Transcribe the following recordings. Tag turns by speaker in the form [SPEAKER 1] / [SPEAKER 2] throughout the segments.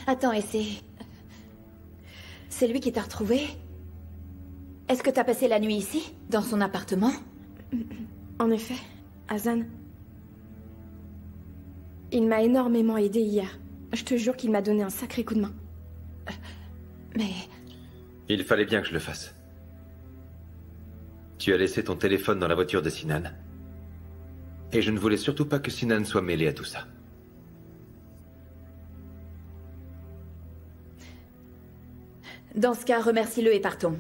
[SPEAKER 1] Attends, et c'est... C'est lui qui t'a retrouvé? Est-ce que t'as passé la nuit ici? Dans son appartement?
[SPEAKER 2] En effet, Hazan. Il m'a énormément aidé hier. Je te jure qu'il m'a donné un sacré coup de main.
[SPEAKER 1] Mais...
[SPEAKER 3] Il fallait bien que je le fasse. Tu as laissé ton téléphone dans la voiture de Sinan. Et je ne voulais surtout pas que Sinan soit mêlé à tout ça.
[SPEAKER 1] Dans ce cas, remercie-le et partons.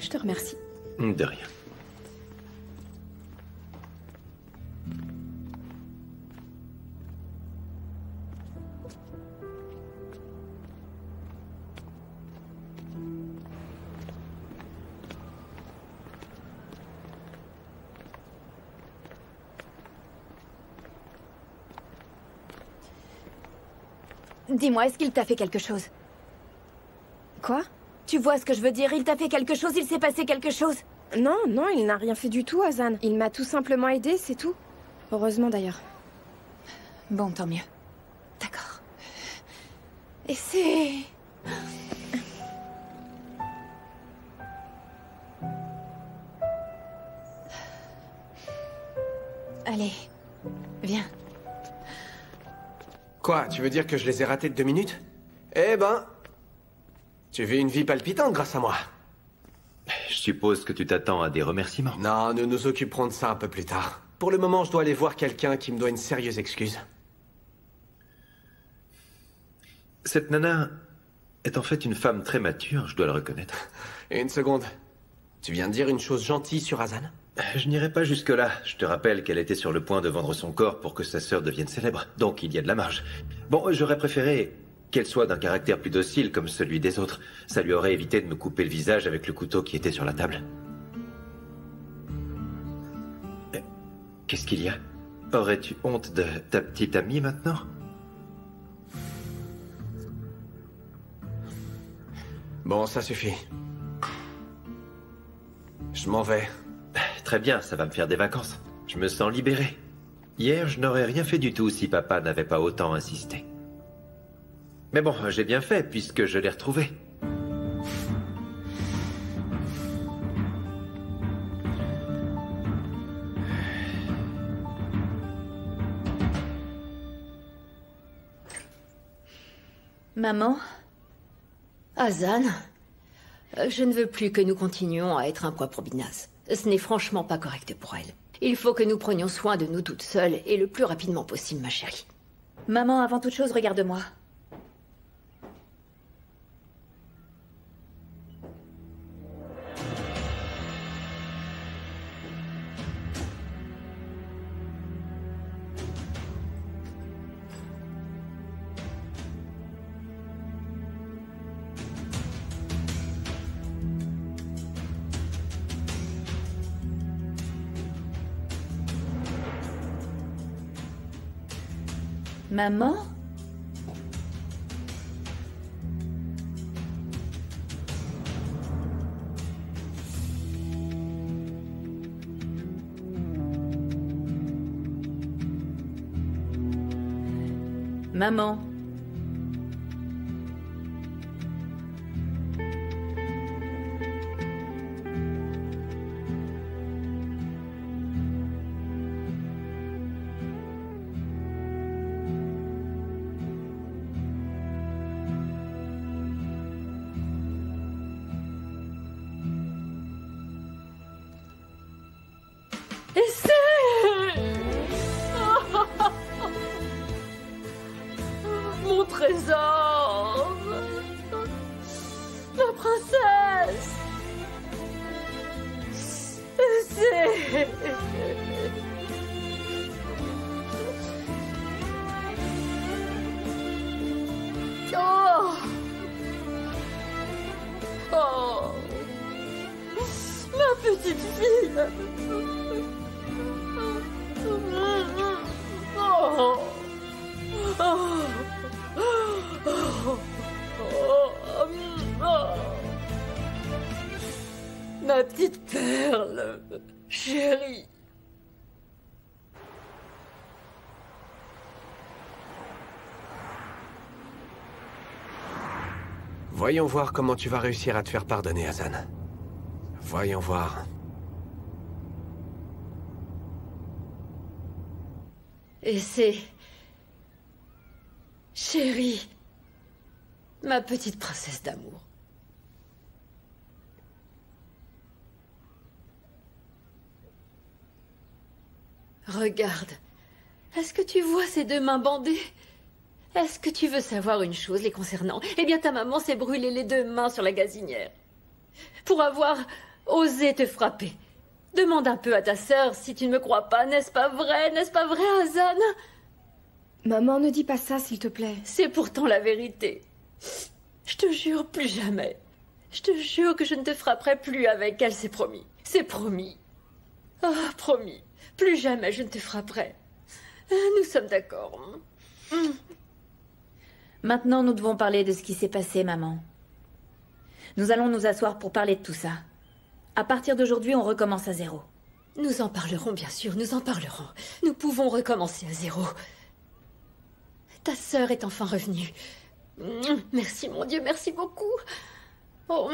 [SPEAKER 2] Je te remercie.
[SPEAKER 3] De rien.
[SPEAKER 1] Dis-moi, est-ce qu'il t'a fait quelque chose?
[SPEAKER 2] Quoi?
[SPEAKER 1] Tu vois ce que je veux dire? Il t'a fait quelque chose? Il s'est passé quelque chose?
[SPEAKER 2] Non, non, il n'a rien fait du tout, Hazan. Il m'a tout simplement aidé, c'est tout. Heureusement d'ailleurs.
[SPEAKER 1] Bon, tant mieux. D'accord. Et c'est... Allez, viens.
[SPEAKER 4] Quoi, tu veux dire que je les ai ratés de 2 minutes? Eh ben... Tu vis une vie palpitante grâce à moi.
[SPEAKER 3] Je suppose que tu t'attends à des remerciements.
[SPEAKER 4] Non, nous nous occuperons de ça un peu plus tard. Pour le moment, je dois aller voir quelqu'un qui me doit une sérieuse excuse.
[SPEAKER 3] Cette nana est en fait une femme très mature, je dois le reconnaître.
[SPEAKER 4] Une seconde. Tu viens de dire une chose gentille sur Hazan?
[SPEAKER 3] Je n'irai pas jusque-là. Je te rappelle qu'elle était sur le point de vendre son corps pour que sa sœur devienne célèbre. Donc il y a de la marge. Bon, j'aurais préféré qu'elle soit d'un caractère plus docile comme celui des autres. Ça lui aurait évité de me couper le visage avec le couteau qui était sur la table. Qu'est-ce qu'il y a? Aurais-tu honte de ta petite amie maintenant?
[SPEAKER 4] Bon, ça suffit. Je m'en vais.
[SPEAKER 3] Très bien, ça va me faire des vacances. Je me sens libéré. Hier, je n'aurais rien fait du tout si papa n'avait pas autant insisté. Mais bon, j'ai bien fait puisque je l'ai retrouvé.
[SPEAKER 1] Maman? Hazan? Je ne veux plus que nous continuions à être un poids pour Binaz. Ce n'est franchement pas correct pour elle. Il faut que nous prenions soin de nous toutes seules et le plus rapidement possible, ma chérie. Maman, avant toute chose, regarde-moi. Maman? Maman? Mon trésor! La princesse! C'est... Oh! Oh! Ma petite fille! Oh! Oh! Ma petite perle, chérie.
[SPEAKER 4] Voyons voir comment tu vas réussir à te faire pardonner, Hazan. Voyons voir.
[SPEAKER 1] Et c'est... Chérie, ma petite princesse d'amour. Regarde. Est-ce que tu vois ces deux mains bandées? Est-ce que tu veux savoir une chose les concernant? Eh bien, ta maman s'est brûlée les deux mains sur la gazinière. Pour avoir osé te frapper. Demande un peu à ta sœur si tu ne me crois pas, n'est-ce pas vrai? N'est-ce pas vrai, Hazan?
[SPEAKER 2] Maman, ne dis pas ça, s'il te plaît.
[SPEAKER 1] C'est pourtant la vérité. Je te jure, plus jamais. Je te jure que je ne te frapperai plus avec elle, c'est promis. C'est promis. Oh, promis. Plus jamais je ne te frapperai. Nous sommes d'accord.
[SPEAKER 5] Maintenant, nous devons parler de ce qui s'est passé, maman. Nous allons nous asseoir pour parler de tout ça. À partir d'aujourd'hui, on recommence à zéro.
[SPEAKER 1] Nous en parlerons, bien sûr, nous en parlerons. Nous pouvons recommencer à zéro. Ta sœur est enfin revenue. Merci, mon Dieu, merci beaucoup. Oh,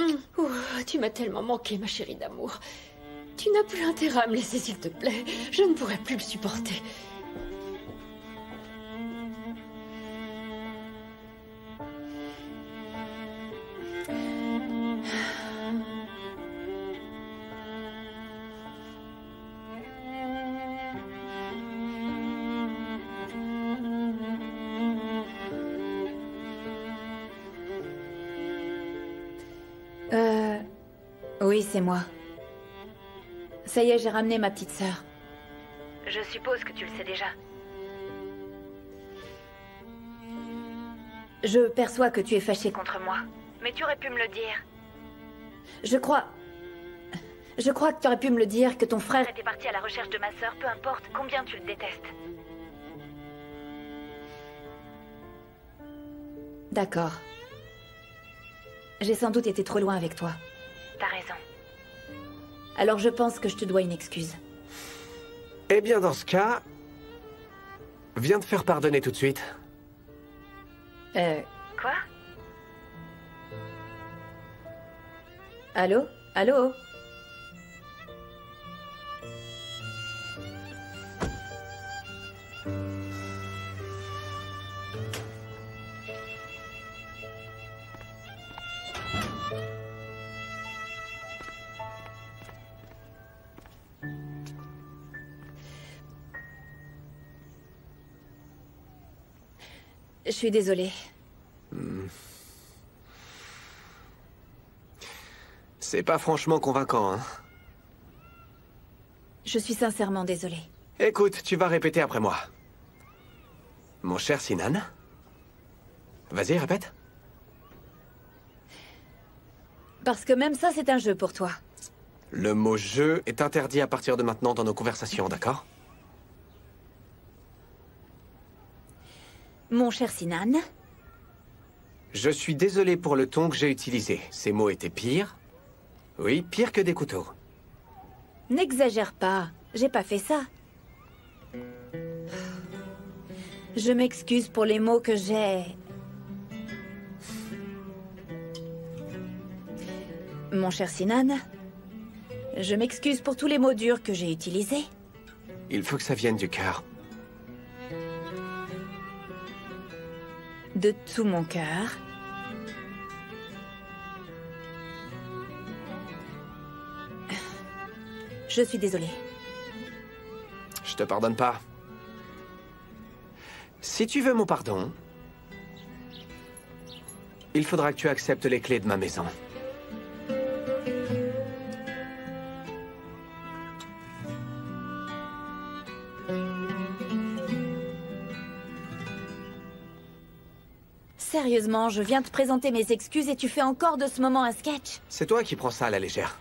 [SPEAKER 1] tu m'as tellement manqué, ma chérie d'amour. Tu n'as plus intérêt à me laisser, s'il te plaît. Je ne pourrai plus le supporter.
[SPEAKER 5] Oui, c'est moi. Ça y est, j'ai ramené ma petite sœur. Je suppose que tu le sais déjà. Je perçois que tu es fâché contre moi. Mais tu aurais pu me le dire. Je crois que tu aurais pu me le dire, que ton frère était parti à la recherche de ma sœur, peu importe combien tu le détestes. D'accord. J'ai sans doute été trop loin avec toi. T'as raison. Alors je pense que je te dois une excuse.
[SPEAKER 4] Eh bien, dans ce cas... Viens te faire pardonner tout de suite.
[SPEAKER 5] Quoi? Allô? Allô? Je suis désolée.
[SPEAKER 4] C'est pas franchement convaincant, hein.
[SPEAKER 5] Je suis sincèrement désolée.
[SPEAKER 4] Écoute, tu vas répéter après moi. Mon cher Sinan. Vas-y, répète.
[SPEAKER 5] Parce que même ça, c'est un jeu pour toi.
[SPEAKER 4] Le mot « jeu » est interdit à partir de maintenant dans nos conversations, d'accord?
[SPEAKER 5] Mon cher Sinan.
[SPEAKER 4] Je suis désolé pour le ton que j'ai utilisé. Ces mots étaient pires. Oui, pire que des couteaux.
[SPEAKER 5] N'exagère pas. J'ai pas fait ça. Je m'excuse pour les mots que j'ai... Mon cher Sinan, je m'excuse pour tous les mots durs que j'ai utilisés.
[SPEAKER 4] Il faut que ça vienne du cœur.
[SPEAKER 5] De tout mon cœur. Je suis désolée.
[SPEAKER 4] Je te pardonne pas. Si tu veux mon pardon, il faudra que tu acceptes les clés de ma maison.
[SPEAKER 5] Sérieusement, je viens te présenter mes excuses et tu fais encore de ce moment un sketch?
[SPEAKER 4] C'est toi qui prends ça à la légère.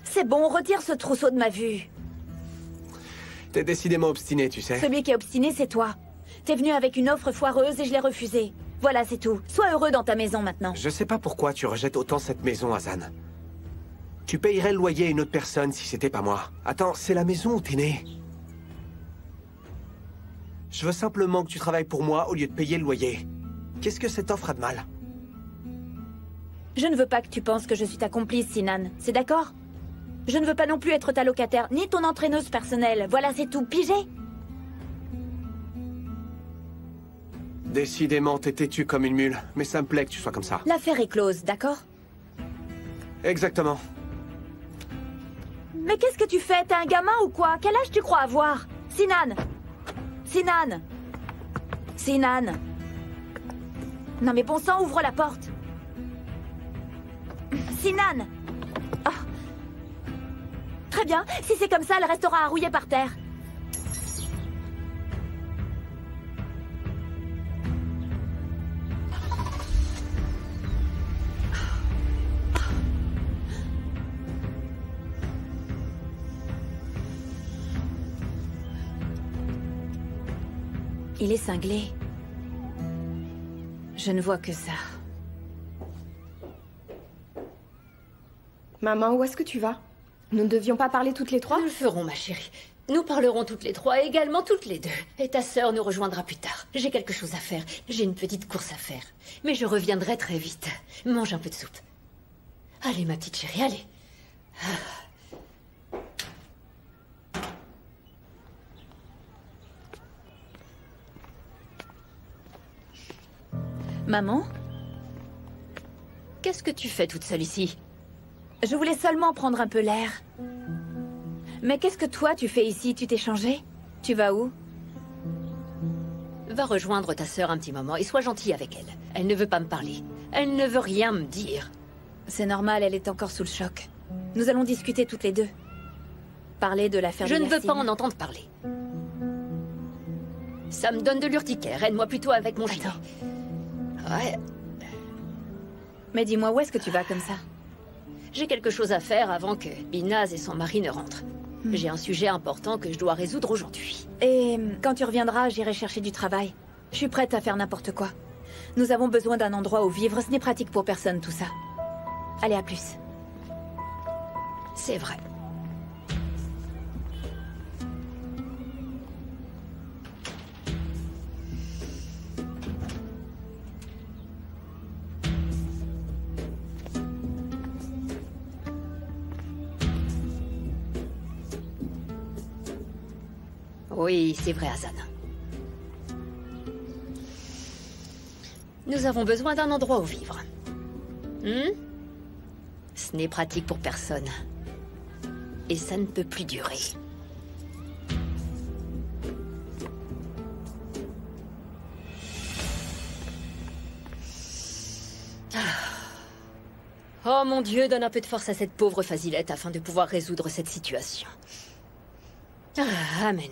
[SPEAKER 5] C'est bon, retire ce trousseau de ma vue.
[SPEAKER 4] T'es décidément obstiné, tu sais.
[SPEAKER 5] Celui qui est obstiné, c'est toi. T'es venu avec une offre foireuse et je l'ai refusée. Voilà, c'est tout. Sois heureux dans ta maison maintenant.
[SPEAKER 4] Je sais pas pourquoi tu rejettes autant cette maison, Hazan. Tu payerais le loyer à une autre personne si c'était pas moi. Attends, c'est la maison où t'es né. Je veux simplement que tu travailles pour moi au lieu de payer le loyer. Qu'est-ce que cette offre a de mal?
[SPEAKER 5] Je ne veux pas que tu penses que je suis ta complice, Sinan. C'est d'accord? Je ne veux pas non plus être ta locataire, ni ton entraîneuse personnelle. Voilà, c'est tout. Pigé?
[SPEAKER 4] Décidément, t'es têtu comme une mule, mais ça me plaît que tu sois comme ça.
[SPEAKER 5] L'affaire est close, d'accord?
[SPEAKER 4] Exactement.
[SPEAKER 5] Mais qu'est-ce que tu fais? T'es un gamin ou quoi? Quel âge tu crois avoir? Sinan! Sinan! Sinan! Non mais bon sang, ouvre la porte! Sinan! Oh. Très bien, si c'est comme ça, elle restera à rouiller par terre. Il est cinglé. Je ne vois que ça.
[SPEAKER 2] Maman, où est-ce que tu vas? Nous ne devions pas parler toutes les trois?
[SPEAKER 1] Nous le ferons, ma chérie. Nous parlerons toutes les trois et également toutes les deux. Et ta sœur nous rejoindra plus tard. J'ai quelque chose à faire. J'ai une petite course à faire. Mais je reviendrai très vite. Mange un peu de soupe. Allez, ma petite chérie, allez.
[SPEAKER 5] Maman?
[SPEAKER 1] Qu'est-ce que tu fais toute seule ici?
[SPEAKER 5] Je voulais seulement prendre un peu l'air. Mais qu'est-ce que toi tu fais ici? Tu t'es changé? Tu vas où?
[SPEAKER 1] Va rejoindre ta sœur un petit moment et sois gentille avec elle. Elle ne veut pas me parler. Elle ne veut rien me dire.
[SPEAKER 5] C'est normal, elle est encore sous le choc. Nous allons discuter toutes les deux. Parler de l'affaire de
[SPEAKER 1] Je ne veux
[SPEAKER 5] Yacine.
[SPEAKER 1] pas en entendre parler. Ça me donne de l'urticaire. Aide-moi plutôt avec mon gilet. Ouais,
[SPEAKER 5] Mais dis-moi, où est-ce que tu vas comme ça?
[SPEAKER 1] j'ai quelque chose à faire avant que Binaz et son mari ne rentrent. J'ai un sujet important que je dois résoudre aujourd'hui.
[SPEAKER 5] Et quand tu reviendras, j'irai chercher du travail. Je suis prête à faire n'importe quoi. Nous avons besoin d'un endroit où vivre. Ce n'est pratique pour personne, tout ça. Allez, à plus.
[SPEAKER 1] C'est vrai. Oui, c'est vrai, Hazan. Nous avons besoin d'un endroit où vivre. Ce n'est pratique pour personne. Et ça ne peut plus durer. Oh mon Dieu, donne un peu de force à cette pauvre Fazilette afin de pouvoir résoudre cette situation. Amen.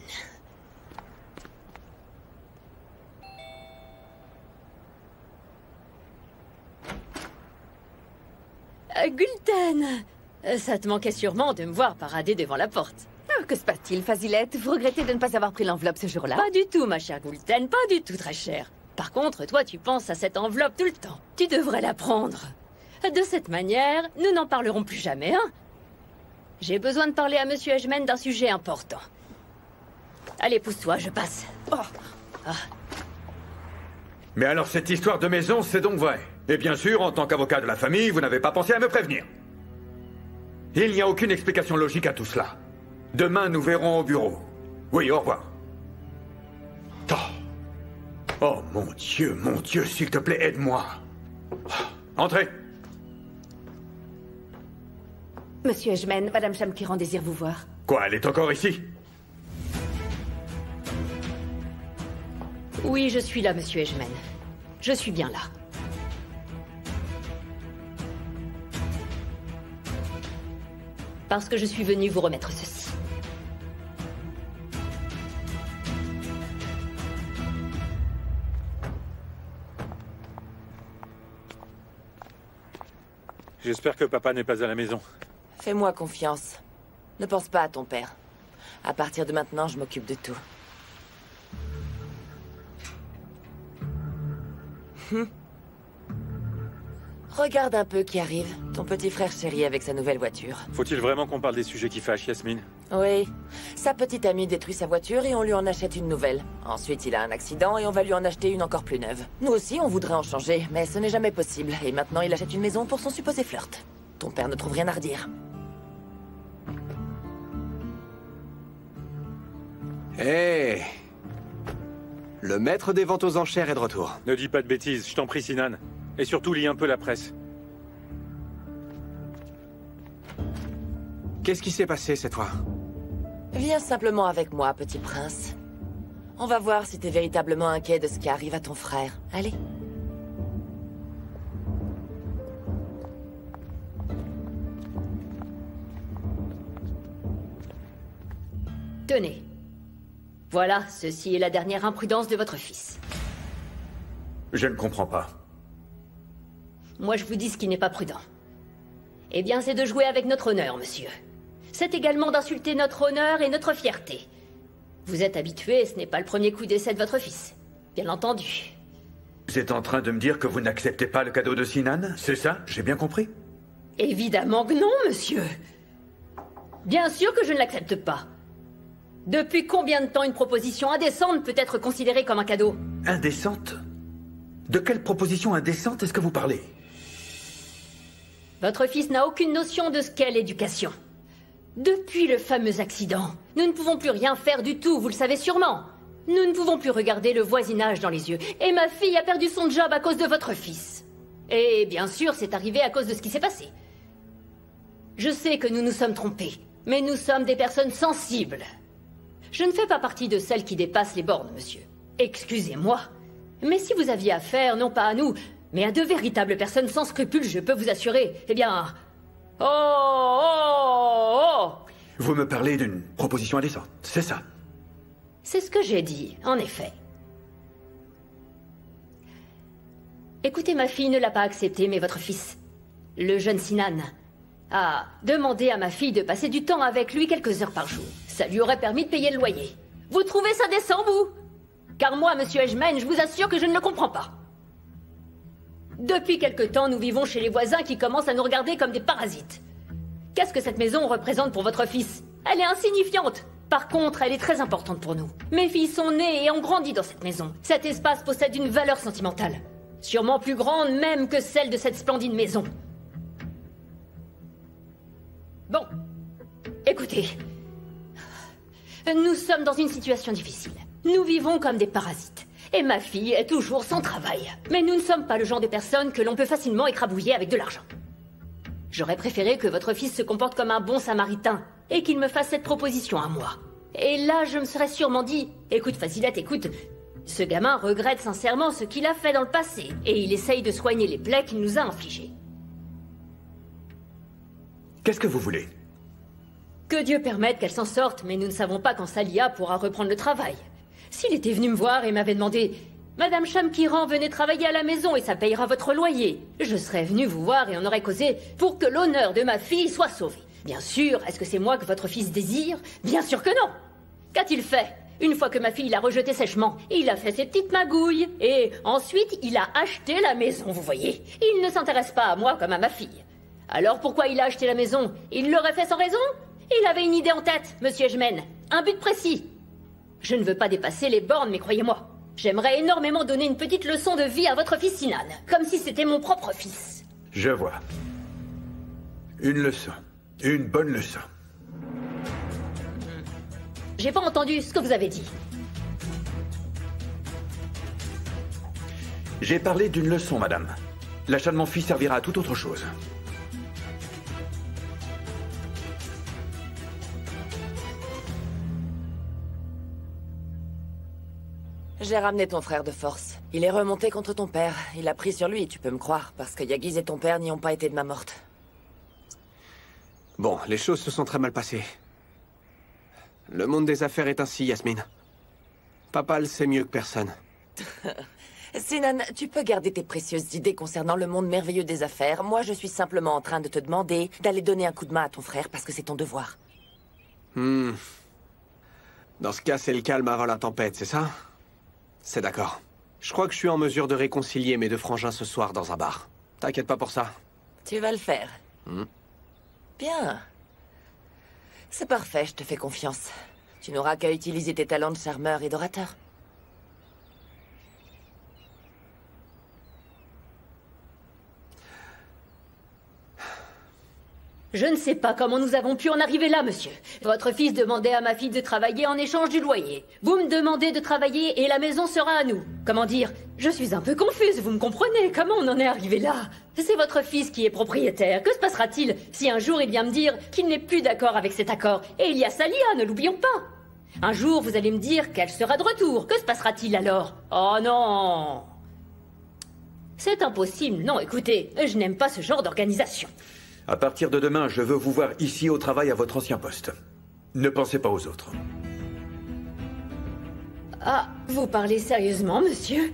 [SPEAKER 1] Gulten! Ça te manquait sûrement de me voir parader devant la porte.
[SPEAKER 6] Oh, que se passe-t-il, Fazilette? Vous regrettez de ne pas avoir pris l'enveloppe ce jour-là?
[SPEAKER 1] Pas du tout, ma chère Gulten, pas du tout, très chère. Par contre, toi, tu penses à cette enveloppe tout le temps. Tu devrais la prendre. De cette manière, nous n'en parlerons plus jamais, hein? J'ai besoin de parler à Monsieur Ejmen d'un sujet important. Allez, pousse-toi, je passe. Oh. Ah.
[SPEAKER 7] Mais alors cette histoire de maison, c'est donc vrai. Et bien sûr, en tant qu'avocat de la famille, vous n'avez pas pensé à me prévenir. Il n'y a aucune explication logique à tout cela. Demain, nous verrons au bureau. Oui, au revoir. Oh, mon Dieu, s'il te plaît, aide-moi. Entrez.
[SPEAKER 6] Monsieur Ejmen, Madame Shamkiran désire vous voir.
[SPEAKER 7] Quoi, elle est encore ici?
[SPEAKER 1] Oui, je suis là, Monsieur Ejmen. Je suis bien là. Parce que je suis venu vous remettre ceci.
[SPEAKER 8] J'espère que papa n'est pas à la maison.
[SPEAKER 6] Fais-moi confiance. Ne pense pas à ton père. À partir de maintenant, je m'occupe de tout. Regarde un peu qui arrive. Ton petit frère chéri avec sa nouvelle voiture.
[SPEAKER 8] Faut-il vraiment qu'on parle des sujets qui fâchent, Yasmine?
[SPEAKER 6] Oui. Sa petite amie détruit sa voiture et on lui en achète une nouvelle. Ensuite, il a un accident et on va lui en acheter une encore plus neuve. Nous aussi, on voudrait en changer, mais ce n'est jamais possible. Et maintenant, il achète une maison pour son supposé flirt. Ton père ne trouve rien à redire.
[SPEAKER 4] Hé Le maître des ventes aux enchères est de retour.
[SPEAKER 8] Ne dis pas de bêtises, je t'en prie, Sinan. Et surtout, lis un peu la presse.
[SPEAKER 4] Qu'est-ce qui s'est passé cette fois?
[SPEAKER 6] Viens simplement avec moi, petit prince. On va voir si t'es véritablement inquiet de ce qui arrive à ton frère. Allez.
[SPEAKER 1] Tenez. Voilà, ceci est la dernière imprudence de votre fils.
[SPEAKER 7] Je ne comprends pas.
[SPEAKER 1] Moi, je vous dis ce qui n'est pas prudent. Eh bien, c'est de jouer avec notre honneur, monsieur. C'est également d'insulter notre honneur et notre fierté. Vous êtes habitué, ce n'est pas le premier coup d'essai de votre fils. Bien entendu.
[SPEAKER 7] Vous êtes en train de me dire que vous n'acceptez pas le cadeau de Sinan? C'est ça? J'ai bien compris?
[SPEAKER 1] Évidemment que non, monsieur. Bien sûr que je ne l'accepte pas. Depuis combien de temps une proposition indécente peut être considérée comme un cadeau?
[SPEAKER 7] Indécente? De quelle proposition indécente est-ce que vous parlez?
[SPEAKER 1] Votre fils n'a aucune notion de ce qu'est l'éducation. Depuis le fameux accident, nous ne pouvons plus rien faire du tout, vous le savez sûrement. Nous ne pouvons plus regarder le voisinage dans les yeux. Et ma fille a perdu son job à cause de votre fils. Et bien sûr, c'est arrivé à cause de ce qui s'est passé. Je sais que nous nous sommes trompés, mais nous sommes des personnes sensibles. Je ne fais pas partie de celles qui dépassent les bornes, monsieur. Excusez-moi. Mais si vous aviez affaire, non pas à nous, mais à de véritables personnes sans scrupules, je peux vous assurer, eh bien... Oh.
[SPEAKER 7] Vous me parlez d'une proposition indécente, c'est ça?
[SPEAKER 1] C'est ce que j'ai dit, en effet. Écoutez, ma fille ne l'a pas accepté, mais votre fils, le jeune Sinan, a demandé à ma fille de passer du temps avec lui quelques heures par jour. Ça lui aurait permis de payer le loyer. Vous trouvez ça décent, vous? Car moi, monsieur Edgeman, je vous assure que je ne le comprends pas. Depuis quelque temps, nous vivons chez les voisins qui commencent à nous regarder comme des parasites. Qu'est-ce que cette maison représente pour votre fils? Elle est insignifiante. Par contre, elle est très importante pour nous. Mes filles sont nées et ont grandi dans cette maison. Cet espace possède une valeur sentimentale. Sûrement plus grande même que celle de cette splendide maison. Bon. Écoutez. Nous sommes dans une situation difficile. Nous vivons comme des parasites. Et ma fille est toujours sans travail. Mais nous ne sommes pas le genre de personnes que l'on peut facilement écrabouiller avec de l'argent. J'aurais préféré que votre fils se comporte comme un bon samaritain et qu'il me fasse cette proposition à moi. Et là, je me serais sûrement dit, écoute Fasilette, écoute, ce gamin regrette sincèrement ce qu'il a fait dans le passé et il essaye de soigner les plaies qu'il nous a infligées.
[SPEAKER 7] Qu'est-ce que vous voulez?
[SPEAKER 1] Que Dieu permette qu'elle s'en sorte, mais nous ne savons pas quand Salia pourra reprendre le travail. S'il était venu me voir et m'avait demandé « Madame Shamkiran, venez travailler à la maison et ça payera votre loyer », je serais venu vous voir et on aurait causé pour que l'honneur de ma fille soit sauvé. Bien sûr, est-ce que c'est moi que votre fils désire? Bien sûr que non. Qu'a-t-il fait? Une fois que ma fille l'a rejeté sèchement, il a fait ses petites magouilles. Et ensuite, il a acheté la maison, vous voyez. Il ne s'intéresse pas à moi comme à ma fille. Alors pourquoi il a acheté la maison? Il l'aurait fait sans raison? Il avait une idée en tête, monsieur Edgeman. Un but précis. Je ne veux pas dépasser les bornes, mais croyez-moi, j'aimerais énormément donner une petite leçon de vie à votre fils Sinan, comme si c'était mon propre fils.
[SPEAKER 7] Je vois. Une leçon. Une bonne leçon.
[SPEAKER 1] J'ai pas entendu ce que vous avez dit.
[SPEAKER 7] J'ai parlé d'une leçon, madame. L'achat de mon fils servira à toute autre chose.
[SPEAKER 6] J'ai ramené ton frère de force. Il est remonté contre ton père. Il a pris sur lui, tu peux me croire, parce que Yagiz et ton père n'y ont pas été de main morte.
[SPEAKER 4] Bon, les choses se sont très mal passées. Le monde des affaires est ainsi, Yasmine. Papa le sait mieux que personne.
[SPEAKER 6] Sinan, tu peux garder tes précieuses idées concernant le monde merveilleux des affaires. Moi, je suis simplement en train de te demander d'aller donner un coup de main à ton frère parce que c'est ton devoir.
[SPEAKER 4] Dans ce cas, c'est le calme avant la tempête, c'est ça? C'est d'accord. Je crois que je suis en mesure de réconcilier mes deux frangins ce soir dans un bar. T'inquiète pas pour ça.
[SPEAKER 6] Tu vas le faire. Bien. C'est parfait, je te fais confiance. Tu n'auras qu'à utiliser tes talents de charmeur et d'orateur.
[SPEAKER 1] Je ne sais pas comment nous avons pu en arriver là, monsieur. Votre fils demandait à ma fille de travailler en échange du loyer. Vous me demandez de travailler et la maison sera à nous. Comment dire? Je suis un peu confuse, vous me comprenez? Comment on en est arrivé là? C'est votre fils qui est propriétaire. Que se passera-t-il si un jour il vient me dire qu'il n'est plus d'accord avec cet accord? Et il y a Salia, ne l'oublions pas. Un jour, vous allez me dire qu'elle sera de retour. Que se passera-t-il alors? Oh non! C'est impossible. Non, écoutez, je n'aime pas ce genre d'organisation.
[SPEAKER 7] À partir de demain, je veux vous voir ici au travail à votre ancien poste. Ne pensez pas aux autres.
[SPEAKER 1] Ah, vous parlez sérieusement, monsieur?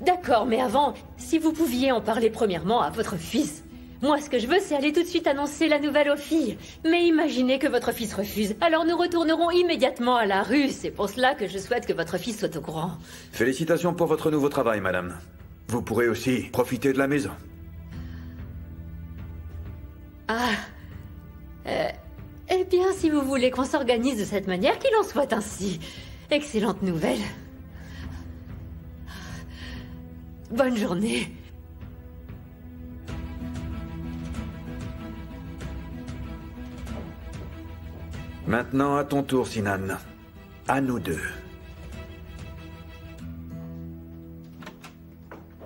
[SPEAKER 1] D'accord, mais avant, si vous pouviez en parler premièrement à votre fils. Moi, ce que je veux, c'est aller tout de suite annoncer la nouvelle aux filles. Mais imaginez que votre fils refuse. Alors nous retournerons immédiatement à la rue. C'est pour cela que je souhaite que votre fils soit au courant.
[SPEAKER 7] Félicitations pour votre nouveau travail, madame. Vous pourrez aussi profiter de la maison.
[SPEAKER 1] Eh bien, si vous voulez qu'on s'organise de cette manière, qu'il en soit ainsi. Excellente nouvelle. Bonne journée.
[SPEAKER 7] Maintenant, à ton tour, Sinan. À nous deux.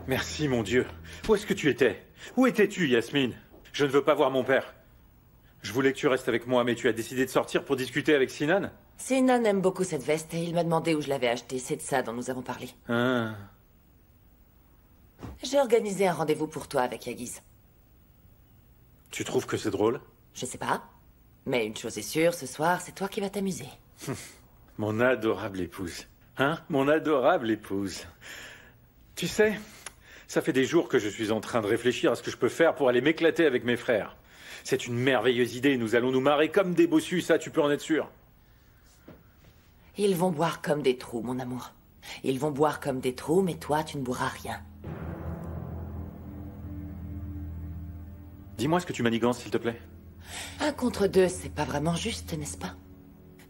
[SPEAKER 8] Merci, mon Dieu. Où est-ce que tu étais? Où étais-tu, Yasmine? Je ne veux pas voir mon père. Je voulais que tu restes avec moi, mais tu as décidé de sortir pour discuter avec Sinan?
[SPEAKER 6] Sinan aime beaucoup cette veste et il m'a demandé où je l'avais achetée. C'est de ça dont nous avons parlé.
[SPEAKER 8] Ah.
[SPEAKER 6] J'ai organisé un rendez-vous pour toi avec Yagiz.
[SPEAKER 8] Tu trouves que c'est drôle?
[SPEAKER 6] Je sais pas. Mais une chose est sûre, ce soir, c'est toi qui vas t'amuser.
[SPEAKER 8] Mon adorable épouse. Hein? Mon adorable épouse. Tu sais, ça fait des jours que je suis en train de réfléchir à ce que je peux faire pour aller m'éclater avec mes frères. C'est une merveilleuse idée, nous allons nous marrer comme des bossus, ça tu peux en être sûr.
[SPEAKER 6] Ils vont boire comme des trous, mon amour. Ils vont boire comme des trous, mais toi, tu ne boiras rien.
[SPEAKER 8] Dis-moi ce que tu manigances, s'il te plaît.
[SPEAKER 6] 1 contre 2, c'est pas vraiment juste, n'est-ce pas?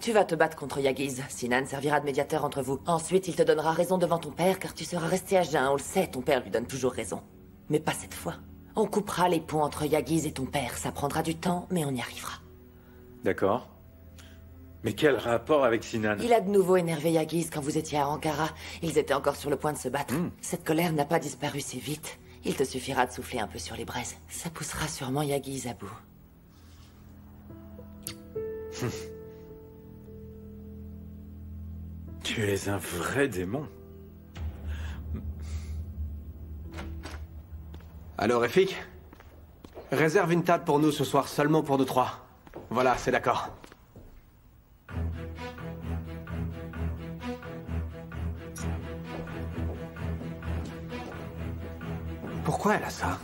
[SPEAKER 6] Tu vas te battre contre Yagiz. Sinan servira de médiateur entre vous. Ensuite, il te donnera raison devant ton père, car tu seras resté à jeun. On le sait, ton père lui donne toujours raison. Mais pas cette fois. On coupera les ponts entre Yagiz et ton père. Ça prendra du temps, mais on y arrivera.
[SPEAKER 8] D'accord. Mais quel rapport avec Sinan?
[SPEAKER 6] Il a de nouveau énervé Yagiz quand vous étiez à Ankara. Ils étaient encore sur le point de se battre. Cette colère n'a pas disparu si vite. Il te suffira de souffler un peu sur les braises. Ça poussera sûrement Yagiz à bout.
[SPEAKER 8] Tu es un vrai démon.
[SPEAKER 4] Alors, Efik, réserve une table pour nous ce soir, seulement pour nous 3. Voilà, c'est d'accord. Pourquoi elle a ça?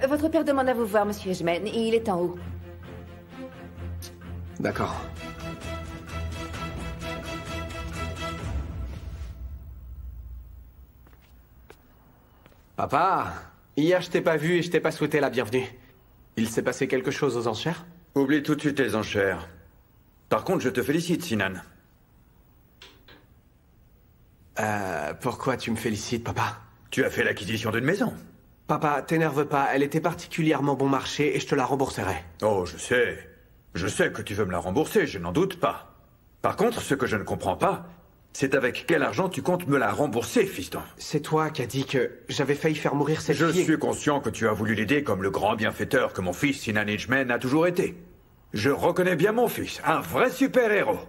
[SPEAKER 5] Votre père demande à vous voir, monsieur Ejmen. Il est en haut.
[SPEAKER 4] D'accord. Papa, hier je t'ai pas vu et je t'ai pas souhaité la bienvenue. Il s'est passé quelque chose aux enchères?
[SPEAKER 7] Oublie tout de suite les enchères. Par contre, je te félicite, Sinan.
[SPEAKER 4] Pourquoi tu me félicites, papa?
[SPEAKER 7] Tu as fait l'acquisition d'une maison.
[SPEAKER 4] Papa, t'énerve pas, elle était particulièrement bon marché et je te la rembourserai.
[SPEAKER 7] Oh, je sais. Je sais que tu veux me la rembourser, je n'en doute pas. Par contre, ce que je ne comprends pas, c'est avec quel argent tu comptes me la rembourser, fiston.
[SPEAKER 4] C'est toi qui as dit que j'avais failli faire mourir cette fille.
[SPEAKER 7] Je suis conscient que tu as voulu l'aider comme le grand bienfaiteur que mon fils Sinan Ejmen a toujours été. Je reconnais bien mon fils, un vrai super-héros.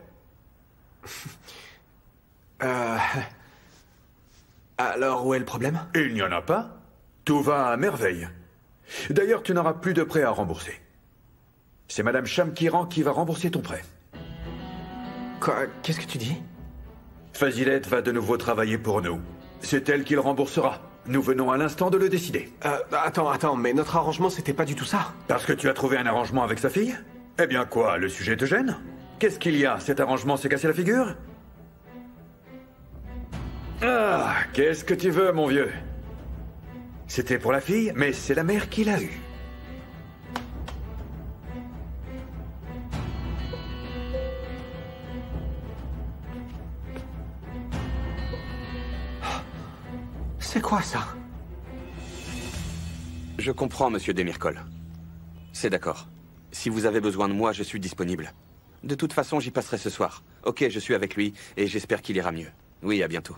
[SPEAKER 4] Alors, où est le problème?
[SPEAKER 7] Il n'y en a pas. Tout va à merveille. D'ailleurs, tu n'auras plus de prêt à rembourser. C'est Madame Shamkiran qui va rembourser ton prêt.
[SPEAKER 4] Quoi? Qu'est-ce que tu dis?
[SPEAKER 7] Fazilette va de nouveau travailler pour nous. C'est elle qui le remboursera. Nous venons à l'instant de le décider.
[SPEAKER 4] Attends, mais notre arrangement, c'était pas du tout ça.
[SPEAKER 7] Parce que tu as trouvé un arrangement avec sa fille? Eh bien quoi, le sujet te gêne? Qu'est-ce qu'il y a? Cet arrangement s'est cassé la figure? Ah, qu'est-ce que tu veux, mon vieux? C'était pour la fille, mais c'est la mère qui l'a eue.
[SPEAKER 4] C'est quoi ça?
[SPEAKER 9] Je comprends, monsieur Demirkol. C'est d'accord. Si vous avez besoin de moi, je suis disponible. De toute façon, j'y passerai ce soir. Ok, je suis avec lui, et j'espère qu'il ira mieux. Oui, à bientôt.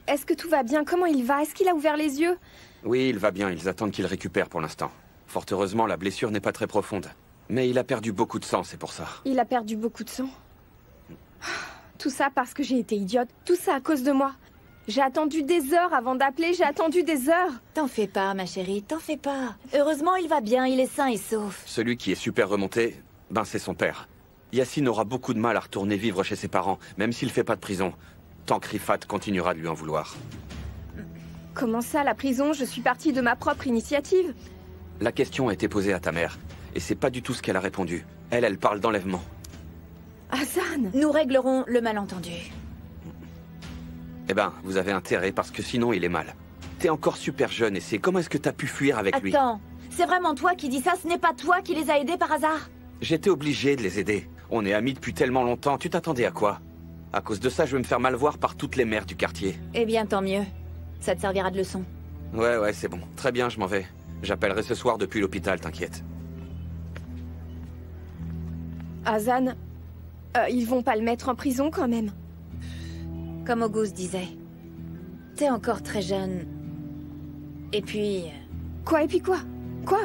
[SPEAKER 2] Est-ce que tout va bien? Comment il va? Est-ce qu'il a ouvert les yeux?
[SPEAKER 9] Oui, il va bien, ils attendent qu'il récupère pour l'instant. Fort heureusement, la blessure n'est pas très profonde. Mais il a perdu beaucoup de sang, c'est pour ça.
[SPEAKER 2] Il a perdu beaucoup de sang. Tout ça parce que j'ai été idiote. Tout ça à cause de moi. J'ai attendu des heures avant d'appeler, j'ai attendu des heures.
[SPEAKER 5] T'en fais pas, ma chérie, t'en fais pas. Heureusement, il va bien, il est sain et sauf.
[SPEAKER 9] Celui qui est super remonté, ben c'est son père. Yassine aura beaucoup de mal à retourner vivre chez ses parents, même s'il fait pas de prison. Tant que Rifat continuera de lui en vouloir.
[SPEAKER 2] Comment ça, la prison? Je suis partie de ma propre initiative.
[SPEAKER 9] La question a été posée à ta mère, et c'est pas du tout ce qu'elle a répondu. Elle parle d'enlèvement.
[SPEAKER 2] Hassan!
[SPEAKER 5] Nous réglerons le malentendu.
[SPEAKER 9] Eh ben, vous avez intérêt, parce que sinon il est mal. T'es encore super jeune, et c'est comment est-ce que t'as pu fuir avec lui?
[SPEAKER 5] Attends, c'est vraiment toi qui dis ça? Ce n'est pas toi qui les as aidés par hasard?
[SPEAKER 9] J'étais obligé de les aider. On est amis depuis tellement longtemps, tu t'attendais à quoi? À cause de ça, je vais me faire mal voir par toutes les mères du quartier.
[SPEAKER 5] Eh bien, tant mieux. Ça te servira de leçon.
[SPEAKER 9] Ouais, c'est bon. Très bien, je m'en vais. J'appellerai ce soir depuis l'hôpital, t'inquiète.
[SPEAKER 2] Hassan, ils vont pas le mettre en prison quand même.
[SPEAKER 5] Comme Auguste disait, t'es encore très jeune. Et puis...
[SPEAKER 2] Quoi, et puis quoi? Quoi?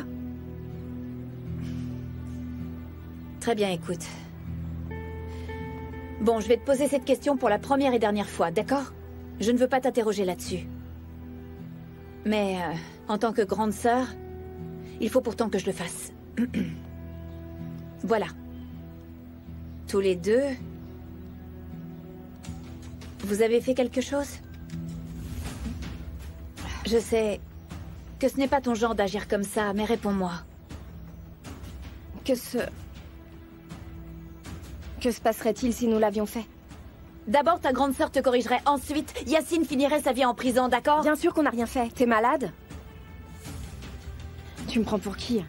[SPEAKER 5] Très bien, écoute. Bon, je vais te poser cette question pour la première et dernière fois, d'accord? Je ne veux pas t'interroger là-dessus. Mais, en tant que grande sœur, il faut pourtant que je le fasse. Voilà. Tous les deux... Vous avez fait quelque chose? Je sais que ce n'est pas ton genre d'agir comme ça, mais réponds-moi.
[SPEAKER 2] Que se passerait-il si nous l'avions fait?
[SPEAKER 5] D'abord, ta grande sœur te corrigerait. Ensuite, Yassine finirait sa vie en prison, d'accord?
[SPEAKER 2] Bien sûr qu'on n'a rien fait. T'es malade? Tu me prends pour qui?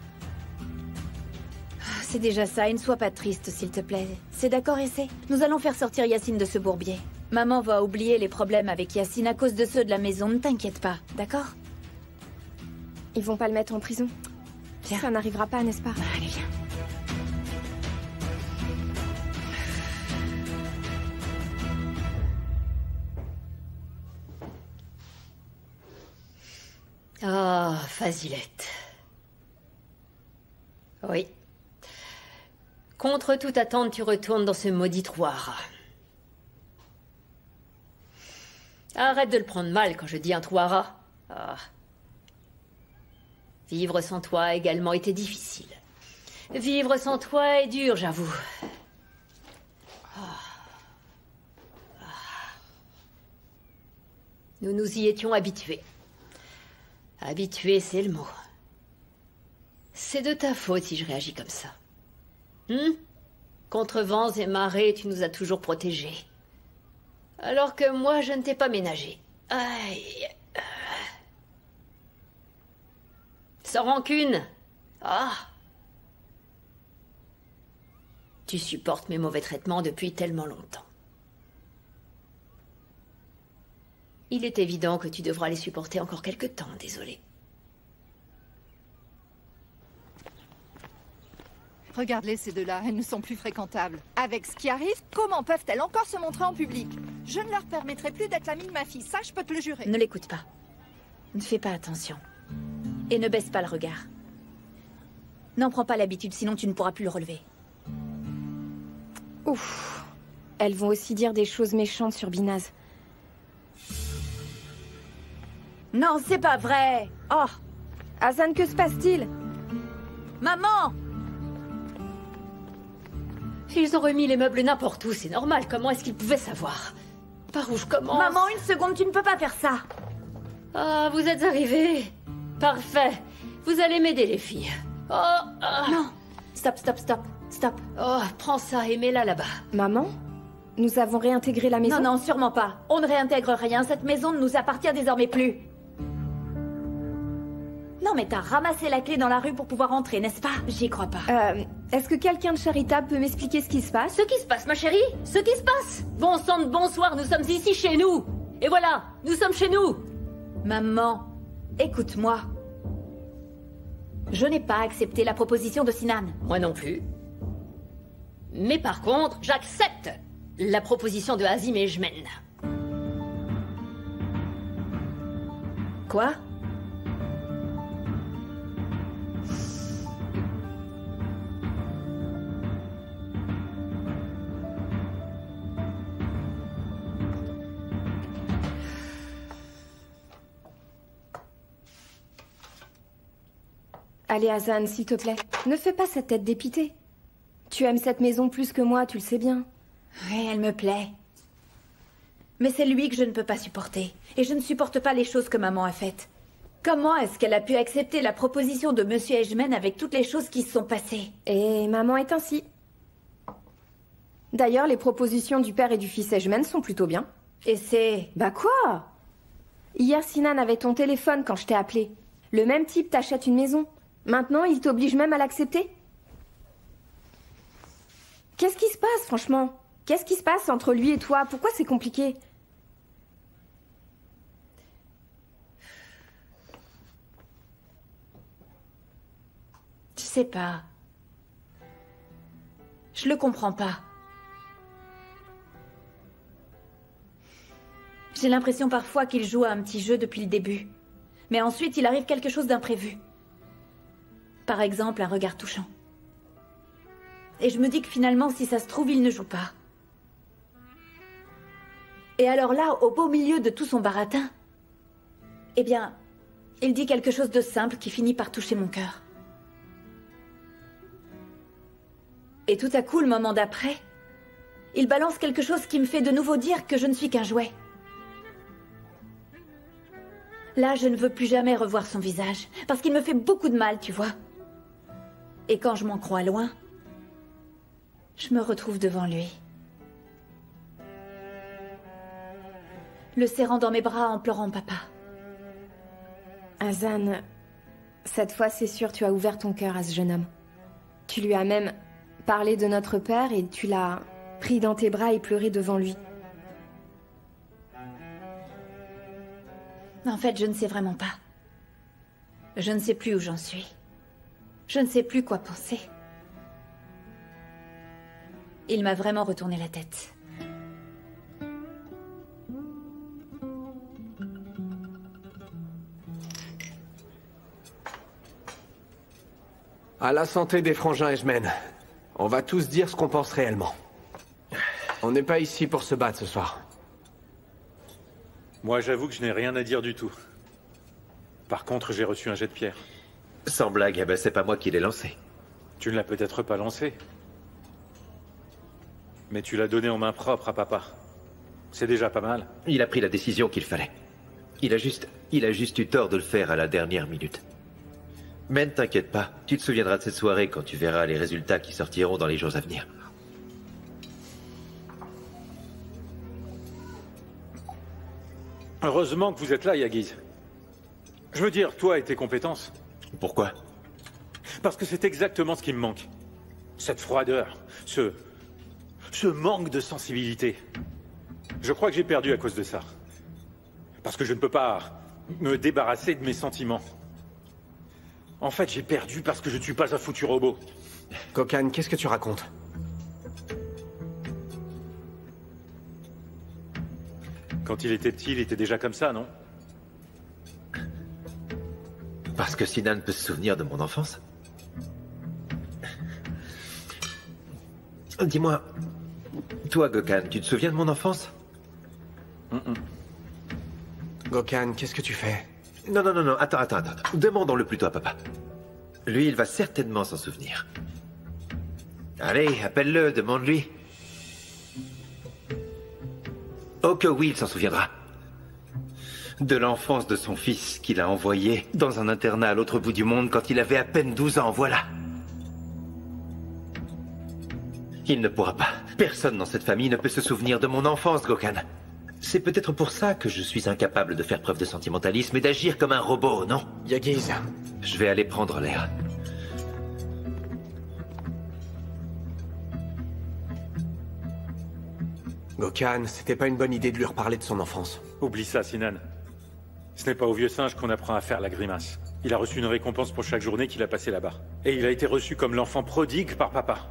[SPEAKER 5] C'est déjà ça, et ne sois pas triste, s'il te plaît. C'est d'accord, Essay? Nous allons faire sortir Yassine de ce bourbier. Maman va oublier les problèmes avec Yassine à cause de ceux de la maison, ne t'inquiète pas, d'accord?
[SPEAKER 2] Ils vont pas le mettre en prison?
[SPEAKER 5] Viens.
[SPEAKER 2] Ça n'arrivera pas, n'est-ce pas?
[SPEAKER 5] Allez, viens. Ah, Fazilette. Oui. Contre toute attente, tu retournes dans ce maudit trou-hara. Arrête de le prendre mal quand je dis un trou-hara. Ah. Vivre sans toi a également été difficile. Vivre sans toi est dur, j'avoue. Nous nous y étions habitués. Habitués, c'est le mot. C'est de ta faute si je réagis comme ça. Contre vents et marées, tu nous as toujours protégés. Alors que moi, je ne t'ai pas ménagé. Aïe. Sans rancune. Ah. Tu supportes mes mauvais traitements depuis tellement longtemps. Il est évident que tu devras les supporter encore quelque temps, désolé.
[SPEAKER 10] Regarde-les, ces deux-là, elles ne sont plus fréquentables. Avec ce qui arrive, comment peuvent-elles encore se montrer en public? Je ne leur permettrai plus d'être l'amie de ma fille, ça je peux te le jurer.
[SPEAKER 5] Ne l'écoute pas. Ne fais pas attention. Et ne baisse pas le regard. N'en prends pas l'habitude, sinon tu ne pourras plus le relever.
[SPEAKER 2] Ouf. Elles vont aussi dire des choses méchantes sur Binaz.
[SPEAKER 5] Non, c'est pas vrai. Oh.
[SPEAKER 2] Hassan, que se passe-t-il?
[SPEAKER 5] Maman! Ils ont remis les meubles n'importe où, c'est normal. Comment est-ce qu'ils pouvaient savoir? Par où je commence? Maman, une seconde, tu ne peux pas faire ça. Ah, vous êtes arrivés. Parfait. Vous allez m'aider, les filles. Oh, Non. Stop. Oh, prends ça et mets-la là-bas.
[SPEAKER 2] Maman? Nous avons réintégré la maison?
[SPEAKER 5] Non, sûrement pas. On ne réintègre rien. Cette maison ne nous appartient désormais plus.
[SPEAKER 11] Non mais t'as ramassé la clé dans la rue pour pouvoir entrer, n'est-ce pas? J'y crois pas.
[SPEAKER 2] Est-ce que quelqu'un de charitable peut m'expliquer ce qui se passe?
[SPEAKER 5] Ce qui se passe, ma chérie? Ce qui se passe? Bon sang de bonsoir, nous sommes ici chez nous. Et voilà, nous sommes chez nous.
[SPEAKER 11] Maman, écoute-moi. Je n'ai pas accepté la proposition de Sinan.
[SPEAKER 5] Moi non plus. Mais par contre, j'accepte la proposition de Azim et Ejmen.
[SPEAKER 11] Quoi?
[SPEAKER 2] Allez, Hazan, s'il te plaît, ne fais pas cette tête dépitée. Tu aimes cette maison plus que moi, tu le sais bien.
[SPEAKER 11] Oui, elle me plaît. Mais c'est lui que je ne peux pas supporter. Et je ne supporte pas les choses que maman a faites. Comment est-ce qu'elle a pu accepter la proposition de Monsieur Ejmen avec toutes les choses qui se sont passées?
[SPEAKER 2] Et maman est ainsi. D'ailleurs, les propositions du père et du fils Ejmen sont plutôt bien.
[SPEAKER 11] Et c'est...
[SPEAKER 2] Bah quoi? Hier, Sinan avait ton téléphone quand je t'ai appelé. Le même type t'achète une maison. Maintenant, il t'oblige même à l'accepter? Qu'est-ce qui se passe, franchement? Qu'est-ce qui se passe entre lui et toi? Pourquoi c'est compliqué?
[SPEAKER 11] Je sais pas. Je le comprends pas. J'ai l'impression parfois qu'il joue à un petit jeu depuis le début. Mais ensuite, il arrive quelque chose d'imprévu. Par exemple, un regard touchant. Et je me dis que finalement, si ça se trouve, il ne joue pas. Et alors là, au beau milieu de tout son baratin, eh bien, il dit quelque chose de simple qui finit par toucher mon cœur. Et tout à coup, le moment d'après, il balance quelque chose qui me fait de nouveau dire que je ne suis qu'un jouet. Là, je ne veux plus jamais revoir son visage, parce qu'il me fait beaucoup de mal, tu vois. Et quand je m'en crois loin, je me retrouve devant lui. Le serrant dans mes bras en pleurant papa.
[SPEAKER 2] Hazan, cette fois c'est sûr tu as ouvert ton cœur à ce jeune homme. Tu lui as même parlé de notre père et tu l'as pris dans tes bras et pleuré devant lui.
[SPEAKER 11] En fait, je ne sais vraiment pas. Je ne sais plus où j'en suis. Je ne sais plus quoi penser. Il m'a vraiment retourné la tête.
[SPEAKER 4] À la santé des frangins Ejmen. On va tous dire ce qu'on pense réellement. On n'est pas ici pour se battre ce soir.
[SPEAKER 8] Moi, j'avoue que je n'ai rien à dire du tout. Par contre, j'ai reçu un jet de pierre.
[SPEAKER 3] Sans blague, eh ben c'est pas moi qui l'ai lancé.
[SPEAKER 8] Tu ne l'as peut-être pas lancé. Mais tu l'as donné en main propre à papa. C'est déjà pas mal.
[SPEAKER 3] Il a pris la décision qu'il fallait. Il a juste eu tort de le faire à la dernière minute. Mais ne t'inquiète pas, tu te souviendras de cette soirée quand tu verras les résultats qui sortiront dans les jours à venir.
[SPEAKER 8] Heureusement que vous êtes là, Yagiz. Je veux dire, toi et tes compétences.
[SPEAKER 3] Pourquoi?
[SPEAKER 8] Parce que c'est exactement ce qui me manque. Cette froideur, ce manque de sensibilité. Je crois que j'ai perdu à cause de ça. Parce que je ne peux pas me débarrasser de mes sentiments. En fait, j'ai perdu parce que je ne suis pas un foutu robot.
[SPEAKER 4] Gokhan, qu'est-ce que tu racontes?
[SPEAKER 8] Quand il était petit, il était déjà comme ça, non?
[SPEAKER 3] Parce que Sinan peut se souvenir de mon enfance. Dis-moi, toi, Gokhan, tu te souviens de mon enfance?
[SPEAKER 4] Gokhan, qu'est-ce que tu fais?
[SPEAKER 3] Non, attends. Demandons-le plutôt à papa. Lui, il va certainement s'en souvenir. Allez, appelle-le, demande-lui. Oh que oui, il s'en souviendra. De l'enfance de son fils qu'il a envoyé dans un internat à l'autre bout du monde quand il avait à peine 12 ans, voilà. Il ne pourra pas. Personne dans cette famille ne peut se souvenir de mon enfance, Gokhan. C'est peut-être pour ça que je suis incapable de faire preuve de sentimentalisme et d'agir comme un robot, non?
[SPEAKER 4] Yagiz.
[SPEAKER 3] Je vais aller prendre l'air.
[SPEAKER 4] Gokhan, c'était pas une bonne idée de lui reparler de son enfance.
[SPEAKER 8] Oublie ça, Sinan. Ce n'est pas au vieux singe qu'on apprend à faire la grimace. Il a reçu une récompense pour chaque journée qu'il a passée là-bas. Et il a été reçu comme l'enfant prodigue par papa.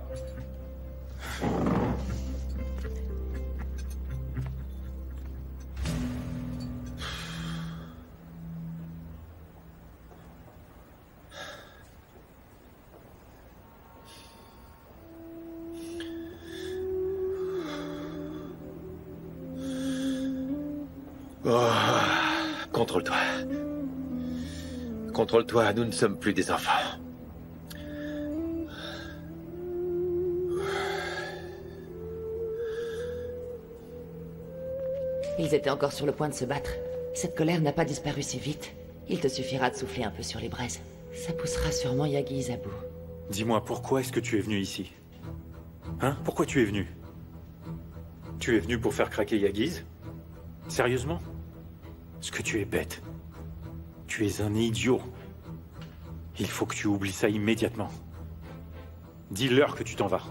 [SPEAKER 3] Oh, contrôle-toi. Contrôle-toi, nous ne sommes plus des enfants.
[SPEAKER 6] Ils étaient encore sur le point de se battre. Cette colère n'a pas disparu si vite. Il te suffira de souffler un peu sur les braises. Ça poussera sûrement Yagiz à bout.
[SPEAKER 8] Dis-moi, pourquoi est-ce que tu es venu ici? Hein? Pourquoi tu es venu? Tu es venu pour faire craquer Yagiz? Sérieusement? Est-ce que tu es bête? Tu es un idiot. Il faut que tu oublies ça immédiatement. Dis-leur que tu t'en vas.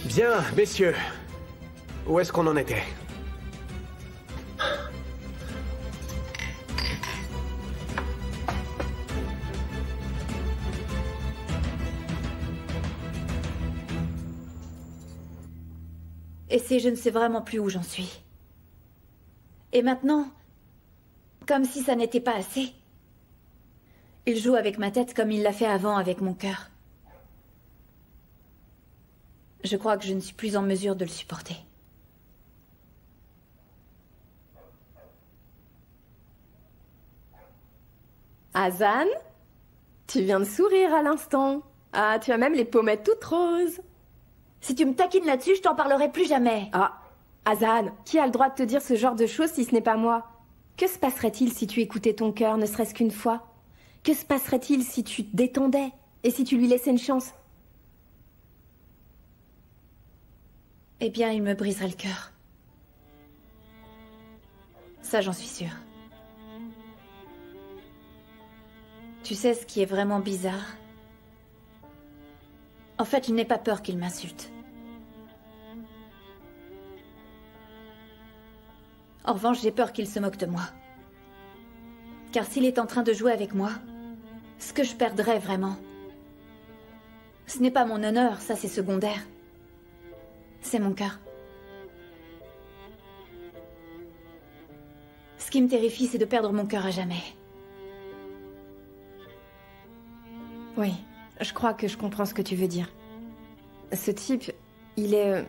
[SPEAKER 4] Bien, messieurs. Où est-ce qu'on en était?
[SPEAKER 11] Et je ne sais vraiment plus où j'en suis. Et maintenant, comme si ça n'était pas assez, il joue avec ma tête comme il l'a fait avant avec mon cœur. Je crois que je ne suis plus en mesure de le supporter.
[SPEAKER 2] Azan, tu viens de sourire à l'instant. Ah, tu as même les pommettes toutes roses.
[SPEAKER 11] Si tu me taquines là-dessus, je t'en parlerai plus jamais.
[SPEAKER 2] Ah, Azan, qui a le droit de te dire ce genre de choses si ce n'est pas moi? Que se passerait-il si tu écoutais ton cœur, ne serait-ce qu'une fois? Que se passerait-il si tu te détendais et si tu lui laissais une chance?
[SPEAKER 11] Eh bien, il me briserait le cœur. Ça, j'en suis sûre. Tu sais ce qui est vraiment bizarre? En fait, je n'ai pas peur qu'il m'insulte. En revanche, j'ai peur qu'il se moque de moi. Car s'il est en train de jouer avec moi, ce que je perdrais vraiment, ce n'est pas mon honneur, ça c'est secondaire. C'est mon cœur. Ce qui me terrifie, c'est de perdre mon cœur à jamais.
[SPEAKER 2] Oui, je crois que je comprends ce que tu veux dire. Ce type, il est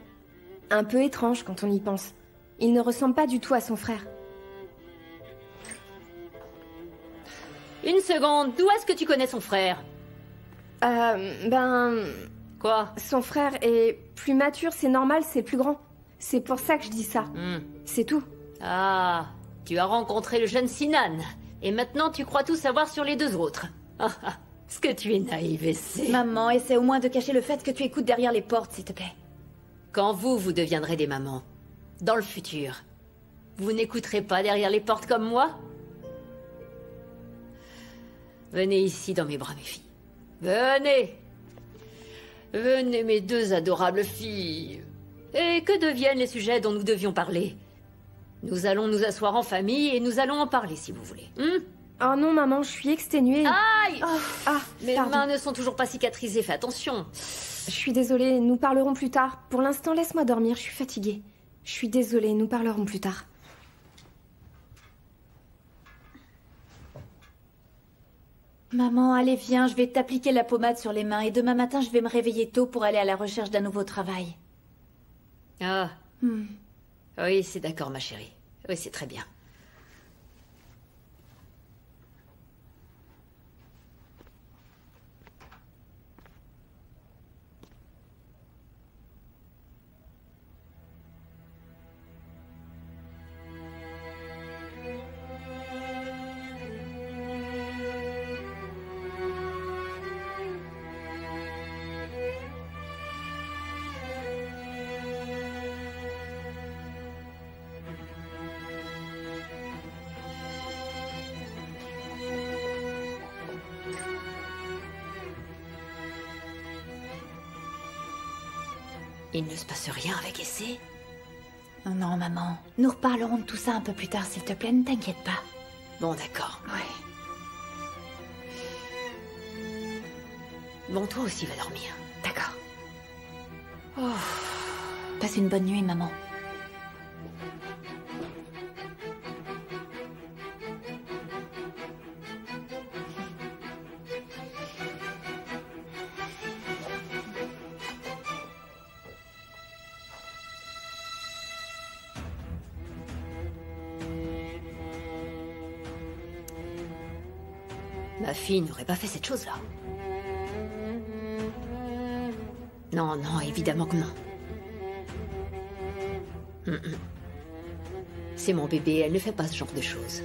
[SPEAKER 2] un peu étrange quand on y pense. Il ne ressemble pas du tout à son frère.
[SPEAKER 5] Une seconde, d'où est-ce que tu connais son frère?
[SPEAKER 2] Quoi? Son frère est plus mature, c'est normal, c'est plus grand. C'est pour ça que je dis ça. C'est tout.
[SPEAKER 5] Ah, tu as rencontré le jeune Sinan. Et maintenant tu crois tout savoir sur les deux autres. Ce que tu es naïve, et c'est...
[SPEAKER 11] Maman, essaie au moins de cacher le fait que tu écoutes derrière les portes, s'il te plaît.
[SPEAKER 5] Quand vous deviendrez des mamans, dans le futur, vous n'écouterez pas derrière les portes comme moi? Venez ici dans mes bras, mes filles. Venez! Venez, mes deux adorables filles. Et que deviennent les sujets dont nous devions parler? Nous allons nous asseoir en famille et nous allons en parler, si vous voulez.
[SPEAKER 2] Oh non, maman, je suis exténuée.
[SPEAKER 5] Aïe! Mes
[SPEAKER 2] pardon.
[SPEAKER 5] mains ne sont toujours pas cicatrisées, fais attention.
[SPEAKER 2] Je suis désolée, nous parlerons plus tard. Pour l'instant, laisse-moi dormir, je suis fatiguée. Je suis désolée, nous parlerons plus tard.
[SPEAKER 11] Maman, allez, viens, je vais t'appliquer la pommade sur les mains et demain matin, je vais me réveiller tôt pour aller à la recherche d'un nouveau travail.
[SPEAKER 5] Ah. Oui, c'est d'accord, ma chérie. Oui, c'est très bien.
[SPEAKER 1] Il ne se passe rien avec Essay?
[SPEAKER 11] Non, maman. Nous reparlerons de tout ça un peu plus tard, s'il te plaît, ne t'inquiète pas.
[SPEAKER 1] Bon, d'accord.
[SPEAKER 11] Ouais.
[SPEAKER 1] Bon, toi aussi va dormir.
[SPEAKER 11] D'accord. Passe une bonne nuit, maman.
[SPEAKER 1] Ma fille n'aurait pas fait cette chose-là. Non, non, évidemment que non. C'est mon bébé, elle ne fait pas ce genre de choses.